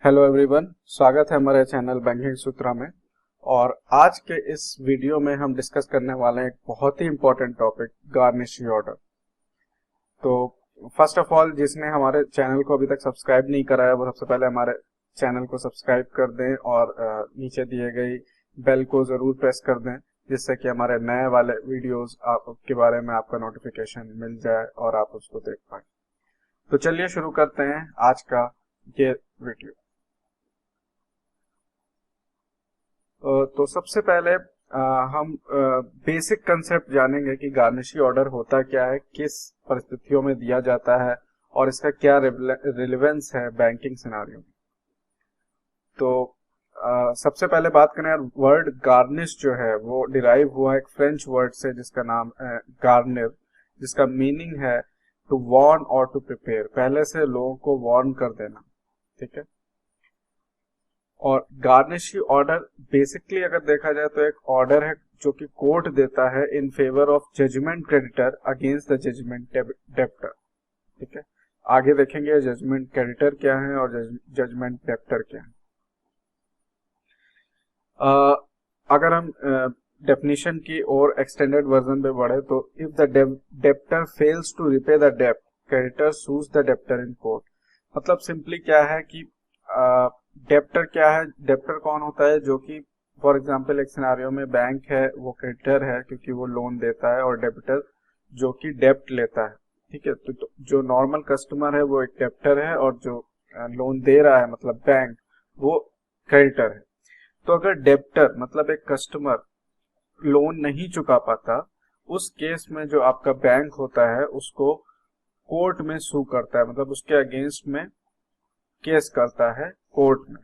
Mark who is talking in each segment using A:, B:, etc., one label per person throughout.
A: Hello everyone, स्वागत है हमारे चैनल बैंकिंग सूत्रा में। और आज के इस वीडियो में हम डिस्कस करने वाले हैं एक बहुत ही इम्पोर्टेंट टॉपिक, गार्निशी ऑर्डर। तो फर्स्ट ऑफ ऑल, जिसने हमारे चैनल को अभी तक सब्सक्राइब नहीं करा है वो सबसे पहले हमारे चैनल को सब्सक्राइब कर दें और नीचे दिए गई बेल को ज़रूर प्रेस कर दें, जिससे कि हमारे नए वाले वीडियोस के बारे में आपका नोटिफिकेशन मिल जाए और आप उसको देख पाए। तो चलिए शुरू करते हैं आज का ये वीडियो। तो सबसे पहले हम बेसिक कंसेप्ट जानेंगे कि गार्निशी ऑर्डर होता क्या है, किस परिस्थितियों में दिया जाता है और इसका क्या रिलेवेंस है बैंकिंग सिनारियो में। तो सबसे पहले बात करें, वर्ड गार्निश जो है वो डिराइव हुआ एक फ्रेंच वर्ड से जिसका नाम है गार्निर, जिसका मीनिंग है टू वार्न और टू प्रिपेयर, पहले से लोगों को वार्न कर देना। ठीक है। और गार्निशी ऑर्डर बेसिकली अगर देखा जाए तो एक ऑर्डर है जो कि कोर्ट देता है in favour of judgment creditor against the judgment debtor. ठीक है, आगे देखेंगे जजमेंट क्रेडिटर क्या है और जजमेंट डेप्टर क्या है। अगर हम डेफिनेशन की और एक्सटेंडेड वर्जन पे बढ़े तो if the debtor fails to repay the डेप्ट, creditor sues the debtor in court. मतलब सिंपली क्या है कि डेप्टर क्या है, डेप्टर कौन होता है, जो कि फॉर एग्जांपल एक सिनारियो में बैंक है वो क्रेडिटर है क्योंकि वो लोन देता है, और डेबिटर जो कि डेप्ट लेता है। ठीक है, तो जो नॉर्मल कस्टमर है वो एक डेप्टर है और जो लोन दे रहा है मतलब बैंक वो क्रेडिटर है। तो अगर डेप्टर मतलब एक कस्टमर लोन नहीं चुका पाता, उस केस में जो आपका बैंक होता है उसको कोर्ट में सू करता है, मतलब उसके अगेंस्ट में केस करता है कोर्ट में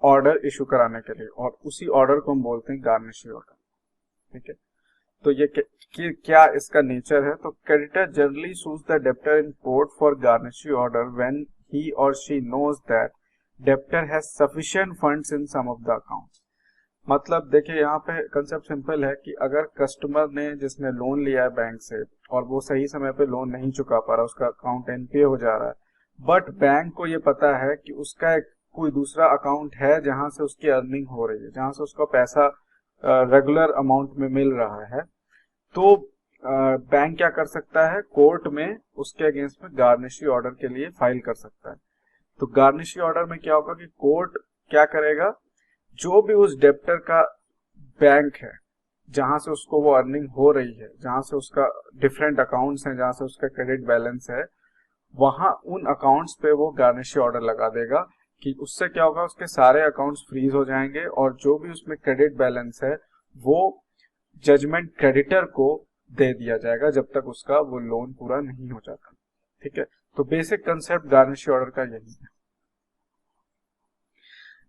A: ऑर्डर इशू कराने के लिए, और उसी ऑर्डर को हम बोलते हैं गार्निशी ऑर्डर। ठीक है, तो ये क्या इसका नेचर है। तो creditor generally sues the debtor in court for garnishee order when he or she knows that debtor has sufficient funds in some of the accounts. मतलब देखिए, यहाँ पे कंसेप्ट सिंपल है कि अगर कस्टमर ने जिसने लोन लिया है बैंक से और वो सही समय पे लोन नहीं चुका पा रहा, उसका अकाउंट एनपीए हो जा रहा है, बट बैंक को ये पता है कि उसका एक कोई दूसरा अकाउंट है जहां से उसकी अर्निंग हो रही है, जहां से उसका पैसा रेगुलर अमाउंट में मिल रहा है, तो बैंक क्या कर सकता है, कोर्ट में उसके अगेंस्ट में गार्निशी ऑर्डर के लिए फाइल कर सकता है। तो गार्निशी ऑर्डर में क्या होगा कि कोर्ट क्या करेगा, जो भी उस डेप्टर का बैंक है जहां से उसको वो अर्निंग हो रही है, जहां से उसका डिफरेंट अकाउंट्स हैं, जहां से उसका क्रेडिट बैलेंस है, वहां उन अकाउंट्स पे वो गार्निशी ऑर्डर लगा देगा कि उससे क्या होगा, उसके सारे अकाउंट्स फ्रीज हो जाएंगे और जो भी उसमें क्रेडिट बैलेंस है वो जजमेंट क्रेडिटर को दे दिया जाएगा जब तक उसका वो लोन पूरा नहीं हो जाता। ठीक है, तो बेसिक कंसेप्ट गार्निशी ऑर्डर का यही है।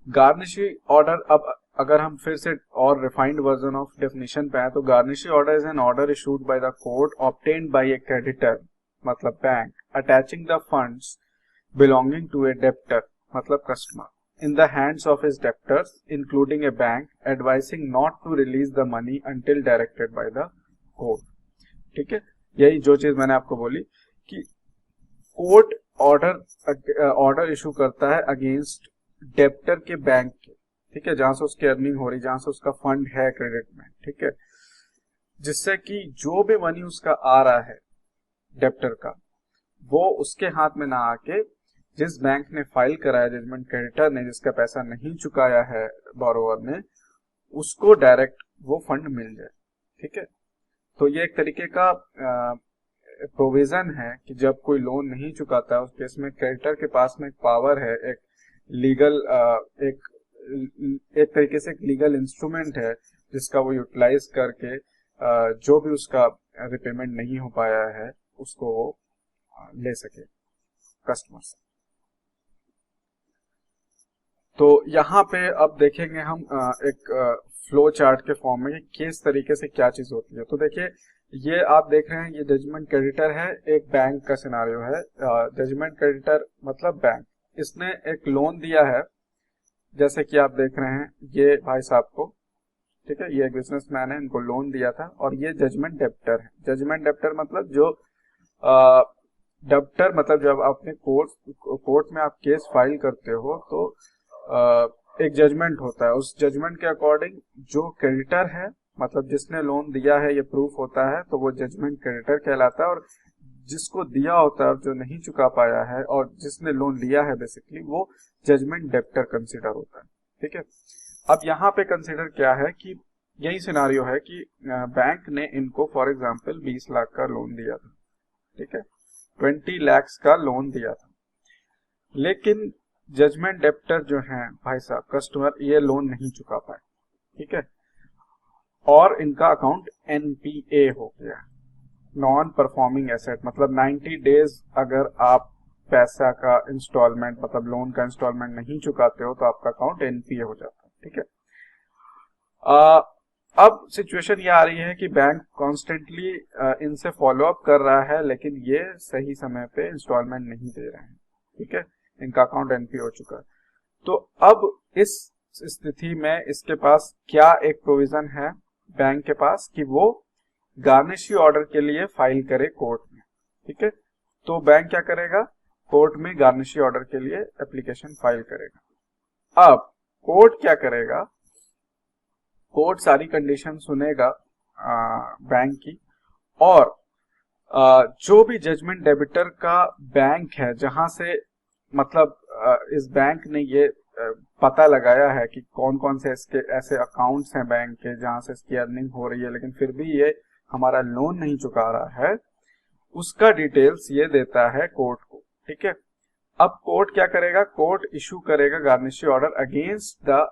A: गार्निशी ऑर्डर, अब अगर हम फिर से और रिफाइंड वर्जन ऑफ डेफिनेशन पे आए तो garnishee order is an order issued by the court obtained by a creditor मतलब bank attaching the funds belonging to a debtor मतलब customer in the hands of his debtors including a bank advising not to release the money until directed by the court. ठीक है, यही जो चीज मैंने आपको बोली कि कोर्ट ऑर्डर इशू करता है अगेंस्ट डेप्टर के बैंक के, ठीक है, जहां से उसकी अर्निंग हो रही, जहां से उसका फंड है क्रेडिट में। ठीक है, जिससे कि जो भी मनी उसका आ रहा है डेप्टर का, वो उसके हाथ में ना आके जिस बैंक ने फाइल कराया, जजमेंट क्रेडिटर ने जिसका पैसा नहीं चुकाया है बोरोवर ने, उसको डायरेक्ट वो फंड मिल जाए। ठीक है, तो ये एक तरीके का प्रोविजन है कि जब कोई लोन नहीं चुकाता है उस केस में क्रेडिटर के पास में एक पावर है, एक लीगल एक तरीके से एक लीगल इंस्ट्रूमेंट है जिसका वो यूटिलाइज करके जो भी उसका रिपेमेंट नहीं हो पाया है उसको वो ले सके कस्टमर से। तो यहाँ पे अब देखेंगे हम एक फ्लो चार्ट के फॉर्म में किस तरीके से क्या चीज होती है। तो देखिए, ये आप देख रहे हैं, ये जजमेंट क्रेडिटर है, एक बैंक का सिनारियो है। जजमेंट क्रेडिटर मतलब बैंक, इसने एक लोन दिया है, जैसे कि आप देख रहे हैं ये भाई साहब को, ठीक है, ये एक बिजनेसमैन है, इनको लोन दिया था, और ये जजमेंट डेप्टर है। जजमेंट डेप्टर मतलब जो डेब्टर मतलब जब आपने कोर्ट में आप केस फाइल करते हो तो एक जजमेंट होता है, उस जजमेंट के अकॉर्डिंग जो क्रेडिटर है मतलब जिसने लोन दिया है ये प्रूफ होता है तो वो जजमेंट क्रेडिटर कहलाता है, और जिसको दिया होता है और जो नहीं चुका पाया है और जिसने लोन लिया है बेसिकली वो जजमेंट डेब्टर कंसीडर होता है। ठीक है, अब यहाँ पे कंसीडर क्या है कि यही सिनारियो है कि बैंक ने इनको फॉर एग्जांपल 20 लाख का लोन दिया था, ठीक है, 20 लाख का लोन दिया था, लेकिन जजमेंट डेब्टर जो है भाई साहब कस्टमर ये लोन नहीं चुका पाए, ठीक है, और इनका अकाउंट एनपीए हो गया, नॉन परफॉर्मिंग एसेट, मतलब 90 डेज अगर आप पैसा का इंस्टॉलमेंट मतलब लोन का इंस्टॉलमेंट नहीं चुकाते हो तो आपका अकाउंट एनपीए हो जाता है। ठीक है, अब सिचुएशन ये आ रही है कि बैंक कॉन्स्टेंटली इनसे फॉलो अप कर रहा है लेकिन ये सही समय पे इंस्टॉलमेंट नहीं दे रहे हैं। ठीक है, इनका अकाउंट एनपीए हो चुका है। तो अब इस स्थिति में इसके पास क्या एक प्रोविजन है बैंक के पास कि वो गार्निशी ऑर्डर के लिए फाइल करे कोर्ट में। ठीक है, तो बैंक क्या करेगा, कोर्ट में गार्निशी ऑर्डर के लिए एप्लीकेशन फाइल करेगा। अब कोर्ट क्या करेगा, कोर्ट सारी कंडीशन सुनेगा बैंक की, और जो भी जजमेंट डेबिटर का बैंक है जहां से मतलब इस बैंक ने ये पता लगाया है कि कौन कौन से इसके ऐसे अकाउंट्स हैं बैंक के जहां से इसकी अर्निंग हो रही है लेकिन फिर भी ये हमारा लोन नहीं चुका रहा है, उसका डिटेल्स ये देता है कोर्ट को। ठीक है, अब कोर्ट क्या करेगा, कोर्ट इशू करेगा garnishee order against the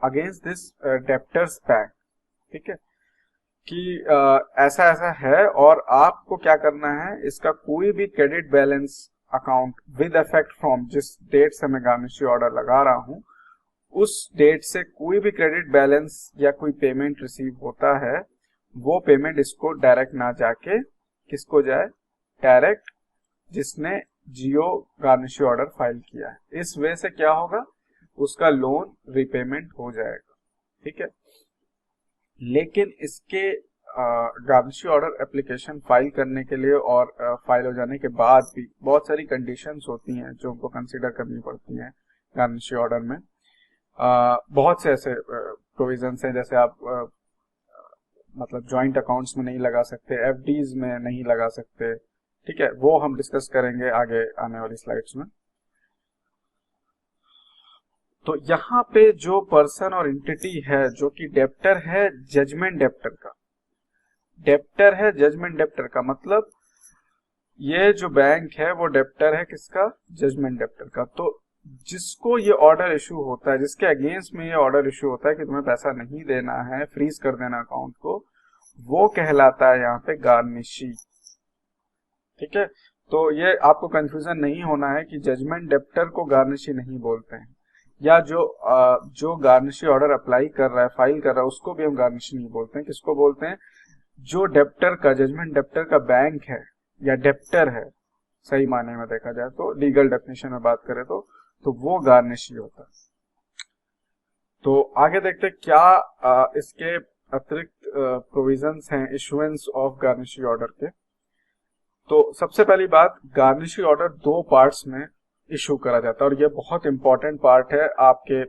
A: against this debtors bank. ठीक है, कि ऐसा ऐसा है और आपको क्या करना है, इसका कोई भी credit balance account with effect from जिस डेट से मैं गार्निशी ऑर्डर लगा रहा हूं उस डेट से कोई भी क्रेडिट बैलेंस या कोई पेमेंट रिसीव होता है वो पेमेंट इसको डायरेक्ट ना जाके किसको जाए, डायरेक्ट जिसने जियो गार्निशी ऑर्डर फाइल किया है। इस वे से क्या होगा, उसका लोन रिपेमेंट हो जाएगा। ठीक है, लेकिन इसके गार्निशी ऑर्डर एप्लीकेशन फाइल करने के लिए और फाइल हो जाने के बाद भी बहुत सारी कंडीशंस होती हैं जो उनको कंसीडर करनी पड़ती हैं गार्निशी ऑर्डर में। बहुत से ऐसे प्रोविजंस हैं जैसे आप मतलब जॉइंट अकाउंट्स में नहीं लगा सकते, एफडीज में नहीं लगा सकते। ठीक है, वो हम डिस्कस करेंगे आगे आने वाली स्लाइड्स में। तो यहाँ पे जो पर्सन और एंटिटी है जो कि डेब्टर है जजमेंट डेब्टर का, डेब्टर है जजमेंट डेब्टर का, मतलब ये जो बैंक है वो डेब्टर है किसका, जजमेंट डेब्टर का। तो जिसको ये ऑर्डर इशू होता है, जिसके अगेंस्ट में ये ऑर्डर इशू होता है कि तुम्हें पैसा नहीं देना है, फ्रीज कर देना अकाउंट को, वो कहलाता है यहाँ पे गार्निशी। ठीक है, तो ये आपको कंफ्यूजन नहीं होना है कि जजमेंट डेब्टर को गार्निशी नहीं बोलते हैं, या जो गार्निशी ऑर्डर अप्लाई कर रहा है, फाइल कर रहा है, उसको भी हम गार्निशी नहीं बोलते हैं। किसको बोलते हैं, जो डेब्टर का, जजमेंट डेब्टर का बैंक है या डेब्टर है, सही मायने में देखा जाए तो लीगल डेफिनेशन में बात करें तो वो गार्निशी होता है। तो आगे देखते हैं क्या इसके अतिरिक्त प्रोविजंस हैं इशुएंस ऑफ गार्निशी ऑर्डर के। तो सबसे पहली बात, गार्निशी ऑर्डर दो पार्ट्स में इशू करा जाता है और ये बहुत इंपॉर्टेंट पार्ट है, आपके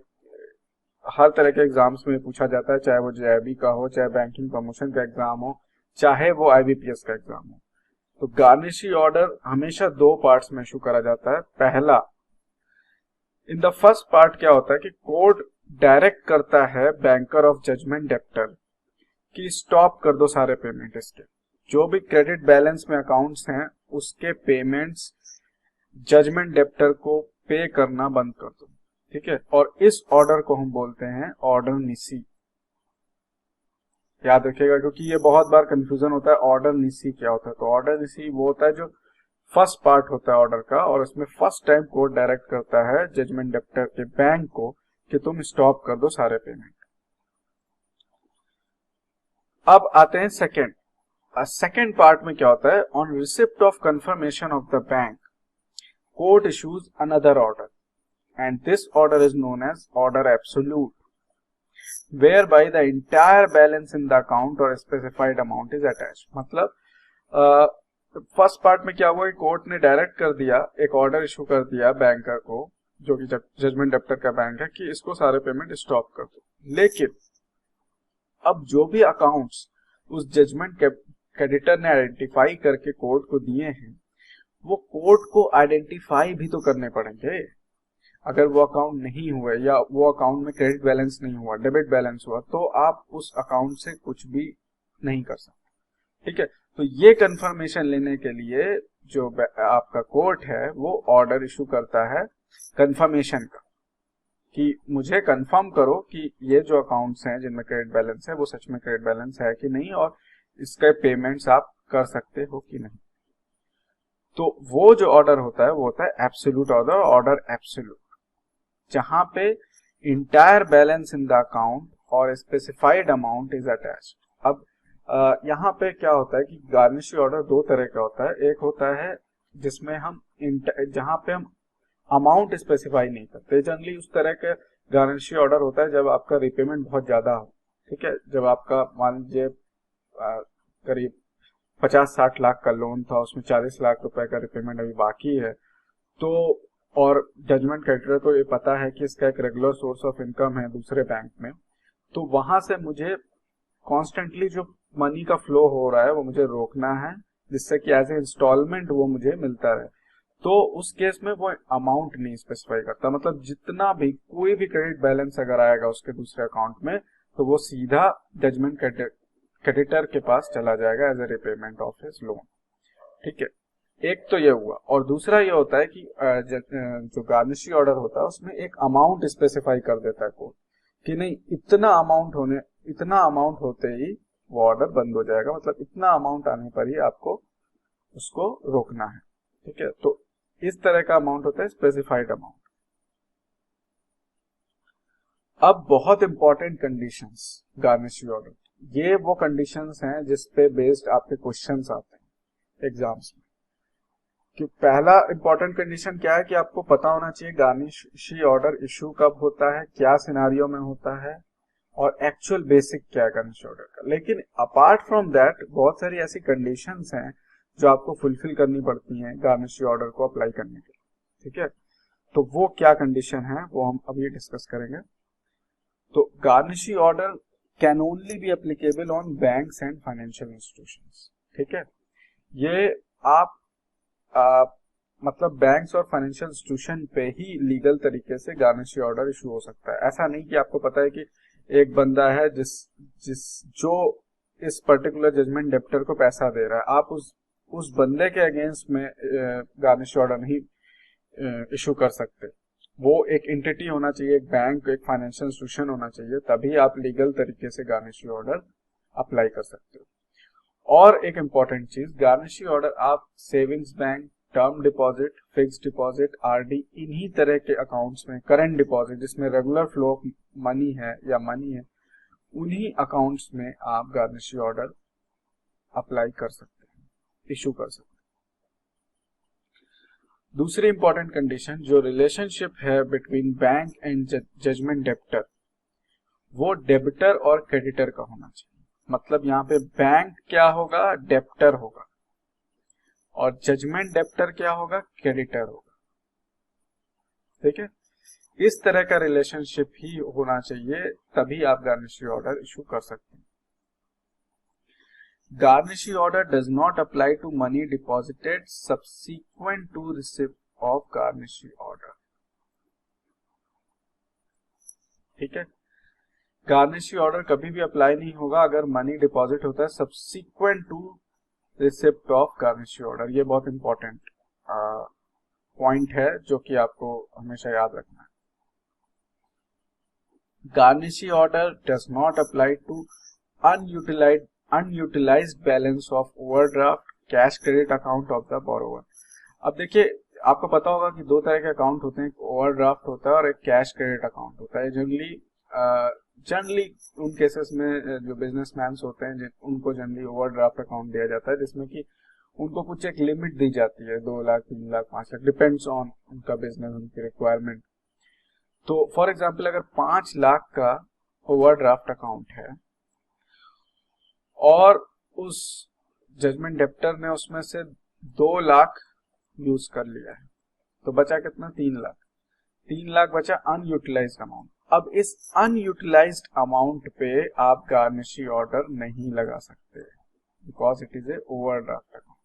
A: हर तरह के एग्जाम्स में पूछा जाता है, चाहे वो जेआईबी का हो, चाहे बैंकिंग प्रमोशन का एग्जाम हो, चाहे वो आईबीपीएस का एग्जाम हो। तो गार्निशी ऑर्डर हमेशा दो पार्ट्स में इशू करा जाता है। पहला, इन द फर्स्ट पार्ट क्या होता है कि कोर्ट डायरेक्ट करता है बैंकर ऑफ जजमेंट डेब्टर कि स्टॉप कर दो सारे पेमेंट, इसके जो भी क्रेडिट बैलेंस में अकाउंट्स हैं उसके पेमेंट्स जजमेंट डेब्टर को पे करना बंद कर दो। ठीक है, और इस ऑर्डर को हम बोलते हैं ऑर्डर निसी। याद रखिएगा क्योंकि ये बहुत बार कंफ्यूजन होता है, ऑर्डर निसी क्या होता है। तो ऑर्डर निसी वो होता है जो फर्स्ट पार्ट होता है ऑर्डर का, और इसमें फर्स्ट टाइम कोर्ट डायरेक्ट करता है जजमेंट डेब्टर के बैंक को कि तुम स्टॉप कर दो सारे पेमेंट। अब आते हैं सेकेंड पार्ट में क्या होता है, on receipt of confirmation of the bank court issues another order and this order is known as order absolute whereby the entire balance in the account or specified amount is attached। मतलब first part में क्या हुआ कि court ने direct कर दिया, एक order issue कर दिया बैंकर को, जो कि जजमेंट डेप्टर का बैंक है, कि इसको सारे पेमेंट स्टॉप कर दो। लेकिन अब जो भी अकाउंट्स उस जजमेंट क्रेडिटर ने आइडेंटिफाई करके कोर्ट को दिए हैं, वो कोर्ट को आइडेंटिफाई भी तो करने पड़ेंगे। अगर वो अकाउंट नहीं हुए या वो अकाउंट में क्रेडिट बैलेंस नहीं हुआ, डेबिट बैलेंस हुआ, तो आप उस अकाउंट से कुछ भी नहीं कर सकते। ठीक है, तो ये कंफर्मेशन लेने के लिए जो आपका कोर्ट है वो ऑर्डर इशू करता है कंफर्मेशन का, कि मुझे कंफर्म करो कि ये जो अकाउंट्स हैं जिनमें क्रेडिट बैलेंस है वो सच में क्रेडिट बैलेंस है कि नहीं, और इसके पेमेंट्स आप कर सकते हो कि नहीं। तो वो जो ऑर्डर होता है वो होता है एब्सोल्यूट ऑर्डर, ऑर्डर एब्सोल्यूट, जहां पे entire balance in the account और स्पेसिफाइड अमाउंट इज अटैच्ड। अब यहाँ पे क्या होता है कि गार्निशी ऑर्डर दो तरह का होता है। एक होता है जिसमें हम जहां पे हम अमाउंट स्पेसिफाई नहीं करते, जनरली उस तरह का गारंटी ऑर्डर होता है जब आपका रिपेमेंट बहुत ज्यादा हो। ठीक है, जब आपका मान लीजिए करीब 50-60 लाख का लोन था, उसमें 40 लाख रुपए का रिपेमेंट अभी बाकी है, तो और जजमेंट क्रेडिटर को ये पता है कि इसका एक रेगुलर सोर्स ऑफ इनकम है दूसरे बैंक में, तो वहां से मुझे कॉन्स्टेंटली जो मनी का फ्लो हो रहा है वो मुझे रोकना है, जिससे कि एज ए इंस्टॉलमेंट वो मुझे मिलता रहे। तो उस केस में वो अमाउंट नहीं स्पेसिफाई करता, मतलब जितना भी कोई भी क्रेडिट बैलेंस अगर आएगा उसके दूसरे अकाउंट में, तो वो सीधा जजमेंट क्रेडिटर के पास चला जाएगा as a repayment of his loan. ठीक है, एक तो ये हुआ। और दूसरा ये होता है कि जो गार्निशी ऑर्डर होता है उसमें एक अमाउंट स्पेसिफाई कर देता है कोर्ट, कि नहीं इतना अमाउंट होते ही वो ऑर्डर बंद हो जाएगा, मतलब इतना अमाउंट आने पर ही आपको उसको रोकना है। ठीक है, तो इस तरह का अमाउंट होता है स्पेसिफाइड अमाउंट। अब बहुत इंपॉर्टेंट कंडीशंस गार्निशी ऑर्डर, ये वो कंडीशंस हैं जिस पे बेस्ड आपके क्वेश्चंस आते हैं एग्जाम्स में। कि पहला इंपॉर्टेंट कंडीशन क्या है कि आपको पता होना चाहिए गार्निशी ऑर्डर इशू कब होता है, क्या सिनारियो में होता है, और एक्चुअल बेसिक क्या है गार्निशी ऑर्डर का। लेकिन अपार्ट फ्रॉम दैट बहुत सारी ऐसी कंडीशंस हैं जो आपको फुलफिल करनी पड़ती हैं गार्निशी ऑर्डर को अप्लाई करने के लिए। ठीक है, तो वो क्या कंडीशन है वो हम अभी डिस्कस करेंगे। तो garnishee order can only be applicable on banks and financial institutions. ठीक है, ये आप मतलब बैंक्स और फाइनेंशियल इंस्टीट्यूशन पे ही लीगल तरीके से गार्निशी ऑर्डर इशू हो सकता है। ऐसा नहीं कि आपको पता है कि एक बंदा है जो इस पर्टिकुलर जजमेंट डेप्टर को पैसा दे रहा है, आप उस बंदे के अगेंस्ट में गार्निशी ऑर्डर नहीं इशू कर सकते। वो एक एंटिटी होना चाहिए, एक बैंक, एक फाइनेंशियल इंस्टीट्यूशन होना चाहिए, तभी आप लीगल तरीके से गार्निशी ऑर्डर अप्लाई कर सकते हो। और एक इंपॉर्टेंट चीज, गार्निशी ऑर्डर आप savings bank, term deposit, fixed deposit, RD, इन्हीं तरह के अकाउंट्स में, करंट डिपॉजिट जिसमें रेगुलर फ्लो ऑफ मनी है या मनी है, उन्हीं अकाउंट्स में आप गार्निशी ऑर्डर अप्लाई कर सकते हैं, इशू कर सकते हैं। दूसरी इंपॉर्टेंट कंडीशन, जो रिलेशनशिप है between bank and judgment debtor, वो डेबिटर और क्रेडिटर का होना चाहिए। मतलब यहाँ पे बैंक क्या होगा, डेप्टर होगा, और जजमेंट डेप्टर क्या होगा, क्रेडिटर होगा। ठीक है, इस तरह का रिलेशनशिप ही होना चाहिए, तभी आप गार्निशी ऑर्डर इशू कर सकते हैं। Garnishee order does not apply to money deposited subsequent to receipt of garnishee order. ठीक है, गार्निशी ऑर्डर कभी भी अप्लाई नहीं होगा अगर मनी डिपॉजिट होता है subsequent to receipt of garnishee order. ये बहुत इंपॉर्टेंट पॉइंट है जो कि आपको हमेशा याद रखना है। Garnishee order does not apply to unutilised balance of overdraft, cash credit account of the borrower. अब देखिए, आपको पता होगा कि दो तरह के अकाउंट होते हैं, एक ओवरड्राफ्ट होता है और एक कैश क्रेडिट अकाउंट होता है। जनरली उन केसेस में जो बिजनेसमैन होते हैं उनको जनरली ओवरड्राफ्ट अकाउंट दिया जाता है, जिसमें कि उनको कुछ एक लिमिट दी जाती है, 2 लाख, 3 लाख, 5 लाख, डिपेंड्स ऑन उनका बिजनेस, उनकी रिक्वायरमेंट। तो फॉर एग्जाम्पल अगर 5 लाख का ओवरड्राफ्ट अकाउंट है और उस जजमेंट डेप्टर ने उसमें से 2 लाख यूज कर लिया है, तो बचा कितना, 3 लाख। 3 लाख बचा अनयूटिलाइज्ड अमाउंट। अब इस अनयूटिलाइज्ड अमाउंट पे आप गारनिशी ऑर्डर नहीं लगा सकते because it is a overdraft account.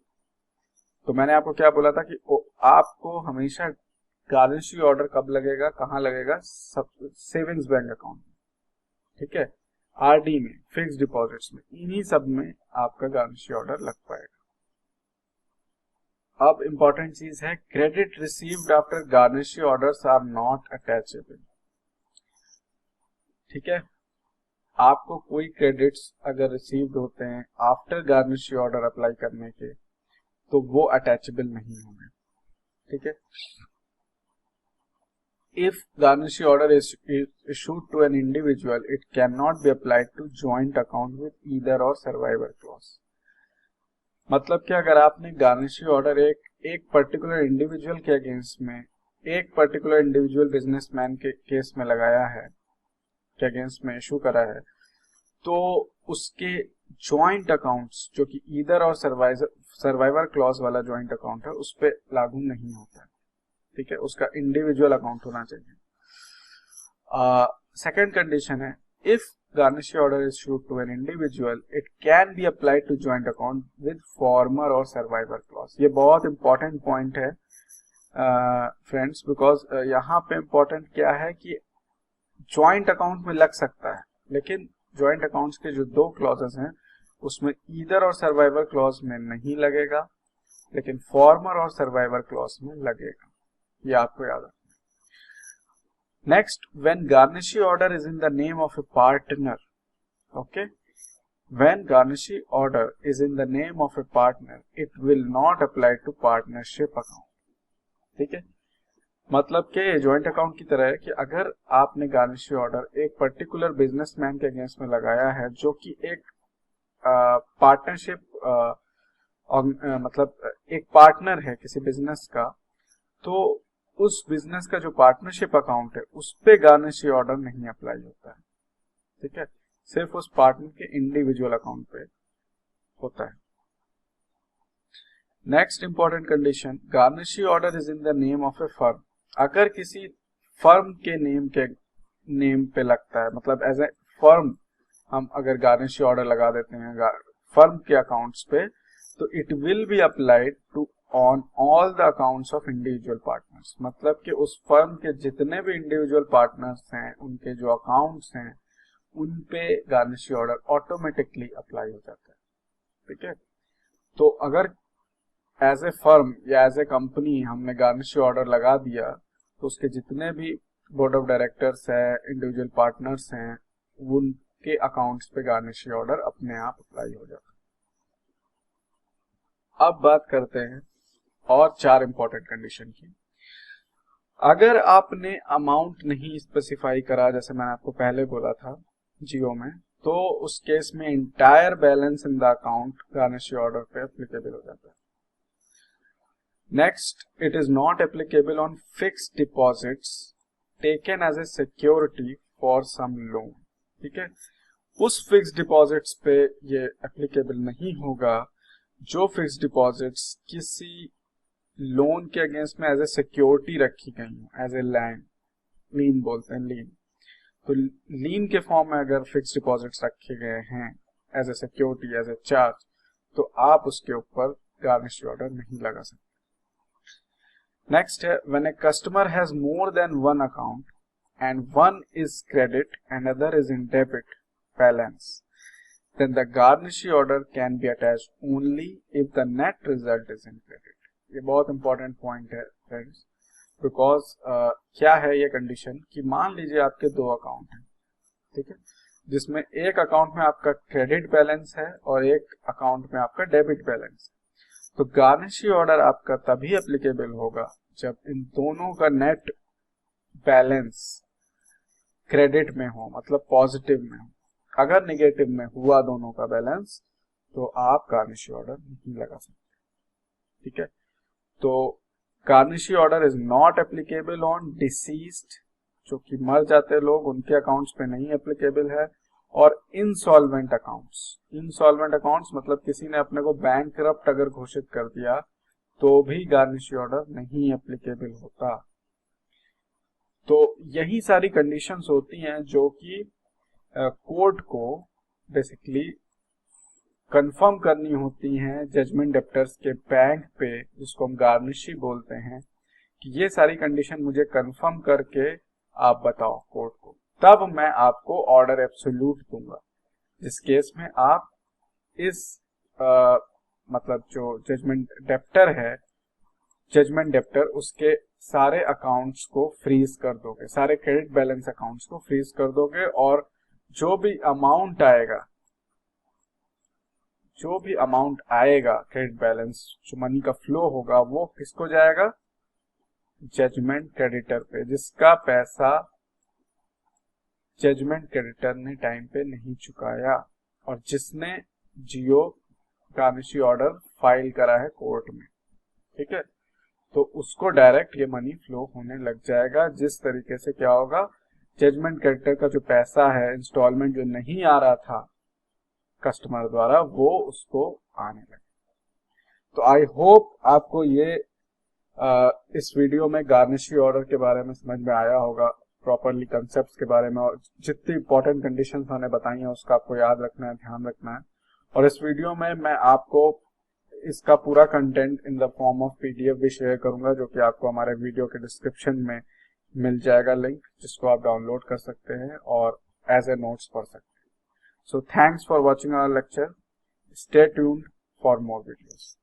A: तो मैंने आपको क्या बोला था कि आपको हमेशा गारनिशी ऑर्डर कब लगेगा, कहाँ लगेगा, सेविंग्स बैंक अकाउंट में, ठीक है, आरडी में, फिक्स डिपॉजिट्स में, इन्हीं सब में आपका गारनिशी ऑर्डर लग पाएगा। अब इंपॉर्टेंट चीज है, credit received after garnishee orders are not attachable. ठीक है, आपको कोई क्रेडिट्स अगर रिसीव्ड होते हैं आफ्टर गारनिशी ऑर्डर अप्लाई करने के, तो वो अटैचेबल नहीं होंगे। ठीक है, if garnishee order is issued to an individual, it cannot be applied to joint account with either or survivor clause। मतलब कि अगर आपने गारनिशी ऑर्डर एक पर्टिकुलर इंडिविजुअल के अगेंस्ट में, एक पर्टिकुलर इंडिविजुअल बिजनेसमैन के केस में लगाया है, के अगेंस्ट में इशू करा है, तो उसके जॉइंट अकाउंट्स जो कि ईदर और सर्वाइवर क्लॉज वाला जॉइंट अकाउंट है, उस पर लागू नहीं होता है। ठीक है, उसका इंडिविजुअल अकाउंट होना चाहिए। सेकंड कंडीशन है, if garnishee order is issued to an individual, it can be applied to joint account with former or survivor clause. ये बहुत इंपॉर्टेंट पॉइंट है फ्रेंड्स, बिकॉज यहाँ पे इंपॉर्टेंट क्या है कि जॉइंट अकाउंट में लग सकता है, लेकिन जॉइंट अकाउंट्स के जो 2 क्लॉजेस हैं उसमें ईदर और सर्वाइवर क्लॉज में नहीं लगेगा, लेकिन फॉर्मर और सर्वाइवर क्लॉज में लगेगा। ये आपको याद रखना। Next, when garnishee order is in the name of a partner, okay, when garnishee order is in the name of a partner, it will not apply to partnership account. ठीक है, मतलब कि जॉइंट अकाउंट की तरह है कि अगर आपने गारनिशी ऑर्डर एक पर्टिकुलर बिजनेसमैन के अगेंस्ट में लगाया है जो कि एक पार्टनरशिप मतलब एक पार्टनर है किसी बिजनेस का, तो उस बिजनेस का जो पार्टनरशिप अकाउंट है उस पे गारनिशी ऑर्डर नहीं अप्लाई होता है। ठीक है, सिर्फ उस पार्टनर के इंडिविजुअल अकाउंट पे होता है। Next important condition, garnishee order is in the name of a firm. अगर किसी फर्म के नेम पे लगता है, मतलब एज ए फर्म हम अगर गारनिशी ऑर्डर लगा देते हैं फर्म के अकाउंट्स पे, तो it will be applied to on all the accounts of individual partners. मतलब कि उस फर्म के जितने भी इंडिविजुअल पार्टनर्स हैं, उनके जो अकाउंट्स हैं, उन पे गारनिशी ऑर्डर ऑटोमेटिकली अप्लाई हो जाता है। ठीक है, तो अगर एज ए फर्म या एज ए कंपनी हमने गारनिशी ऑर्डर लगा दिया, तो उसके जितने भी बोर्ड ऑफ डायरेक्टर्स हैं, इंडिविजुअल पार्टनर्स हैं, उनके अकाउंट्स पे गारनिशी ऑर्डर अपने आप अप्लाई हो जाता है। अब बात करते हैं और 4 इंपॉर्टेंट कंडीशन की। अगर आपने अमाउंट नहीं स्पेसिफाई करा, जैसे मैंने आपको पहले बोला था जियो में, तो उस केस में entire balance in the account garnishee order पे एप्लीकेबल हो जाता है। Next, it is not applicable on fixed deposits taken as a security for some loan. ठीक है, उस फिक्स्ड डिपॉजिट्स पे ये एप्लीकेबल नहीं होगा जो फिक्स्ड डिपॉजिट्स किसी लोन के अगेंस्ट में एज ए सिक्योरिटी रखी गई हो, एज ए लीन बोलते हैं, लीन। तो लीन के फॉर्म में अगर फिक्स्ड डिपॉजिट्स रखे गए हैं as a security, as a charge, तो आप उसके ऊपर गारनिशी ऑर्डर नहीं लगा सकते। नेक्स्ट है, when a customer has more than one account and one is credit and other is in debit balance, then the garnishi order can be attached only if the net result is in credit। ये बहुत important point है friends, because क्या है ये condition कि मान लीजिए आपके 2 अकाउंट हैं, ठीक है, जिसमें एक अकाउंट में आपका क्रेडिट बैलेंस है और एक अकाउंट में आपका डेबिट बैलेंस है। तो गारनिशी ऑर्डर आपका तभी एप्लीकेबल होगा जब इन दोनों का नेट बैलेंस क्रेडिट में हो, मतलब पॉजिटिव में हो। अगर नेगेटिव में हुआ दोनों का बैलेंस, तो आप गारनिशी ऑर्डर नहीं लगा सकते। ठीक है, तो garnishee order is not applicable on deceased, जो कि मर जाते लोग, उनके अकाउंट्स पे नहीं एप्लीकेबल है, और इंसॉल्वेंट अकाउंट्स। इंसॉल्वेंट अकाउंट्स मतलब किसी ने अपने को बैंकरप्ट अगर घोषित कर दिया, तो भी गार्निशी ऑर्डर नहीं एप्लीकेबल होता। तो यही सारी कंडीशंस होती हैं जो कि कोर्ट को बेसिकली कंफर्म करनी होती हैं जजमेंट डेप्टर्स के बैंक पे, जिसको हम गार्निशी बोलते हैं, कि ये सारी कंडीशन मुझे कंफर्म करके आप बताओ कोर्ट को, तब मैं आपको ऑर्डर एब्सोल्यूट दूंगा। जिस केस में आप इस मतलब जो जजमेंट डेप्टर है, जजमेंट डेप्टर उसके सारे अकाउंट्स को फ्रीज कर दोगे, सारे क्रेडिट बैलेंस अकाउंट्स को फ्रीज कर दोगे, और जो भी अमाउंट आएगा क्रेडिट बैलेंस, जो मनी का फ्लो होगा, वो किसको जाएगा? जजमेंट क्रेडिटर पे, जिसका पैसा जजमेंट क्रेडिटर ने टाइम पे नहीं चुकाया और जिसने जियो गार्निशी ऑर्डर फाइल करा है कोर्ट में। ठीक है, तो उसको डायरेक्ट ये मनी फ्लो होने लग जाएगा। जिस तरीके से क्या होगा, जजमेंट क्रेडिटर का जो पैसा है, इंस्टॉलमेंट जो नहीं आ रहा था कस्टमर द्वारा, वो उसको आने लगे। तो आई होप आपको ये इस वीडियो में गार्निशी ऑर्डर के बारे में समझ में आया होगा, प्रॉपरली कंसेप्ट्स के बारे में, और जितनी इंपॉर्टेंट कंडीशंस मैंने बताई हैं उसका आपको याद रखना है, ध्यान रखना है। और इस वीडियो में मैं आपको इसका पूरा content in the form of PDF भी शेयर करूंगा, जो कि आपको हमारे वीडियो के डिस्क्रिप्शन में मिल जाएगा लिंक, जिसको आप डाउनलोड कर सकते हैं और एज ए नोट्स पढ़ सकते हैं। So thanks for watching our lecture, stay tuned for more videos.